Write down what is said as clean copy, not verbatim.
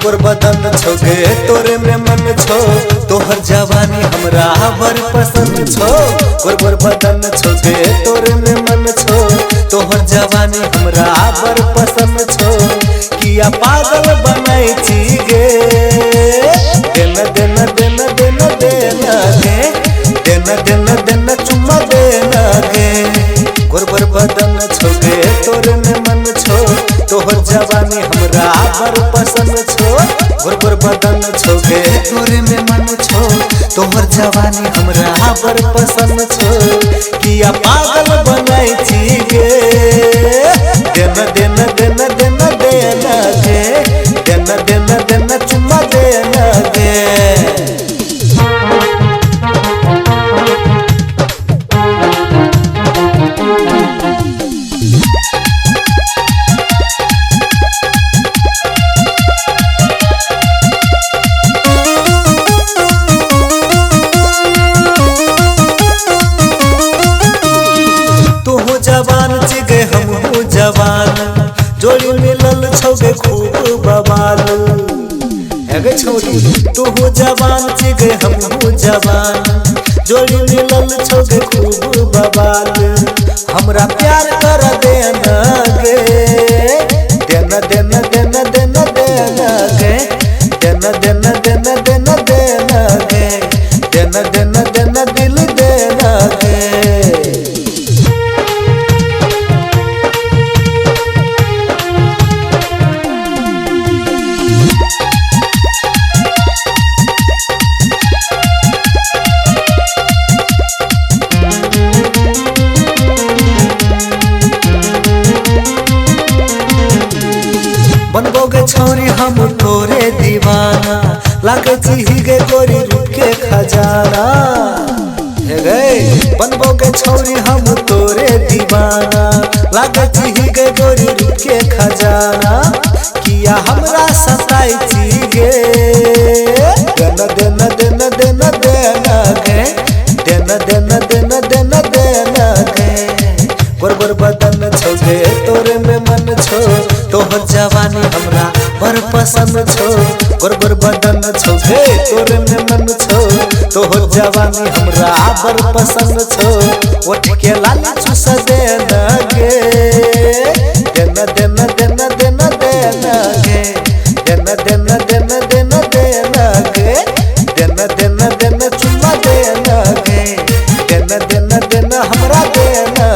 गोर बदन छोगे तोरे में मन छो, तोहर जवानी हमरा बर पसंद छो। गोर बदन छोगे तोरे में मन छो, तोहर जवानी हमरा बर पसंद छो। किया पागल बनाई छी गे, देना देना देना देना देना गे, देना देना देना चुम्मा देना गे। गोर बदन छोगे तोरे में मन छो, तोहर जवानी हमरा बर पसंद छो। गोर बदन छोगे तोरे में मन छो, तोहर जवानी हमरा बर पसंद छो। किया पागल बनाई छी गे, देना देना देना देना देना गे, देना देना देना चुम्मा देना गे। जवान चिगे हमहू जवान, जोड़ी मिलल छोगे खूब बवाल। हे छोड़ी तू जवान चिगे हमहू जवान, जोड़ी मिलल छोगे खूब बवाल। हमरा प्यार कर देना गे, देना देना देना देना देना गे, देना देना देना देना देना गे, देना देना देना दिल देना गे। बनबोगे छोरी हम तोरे दीवाना, लागे गे गोरी रूप के खजाना। हे गे बनबोगे छोरी हम तोरे दीवाना, लागे गे गोरी रूप के खजाना। किया हमरा सताई छी गे, देना देना देना देना देना गे, देना देना देना देना देना गे। गोर बदन छोगे तोरे में मन छो, तोहर जवानी हमरा बर पसंद छो। गोर बदन छोगे तोरे में मन छो, तोहर जवानी हमरा बर पसंद छो। उठ के लाली चूस देना गे, देना देना देना देना देना गे, देना देना देना देना देना गे, देना देना देना चुम्मा देना गे, देना देना देना हमरा देना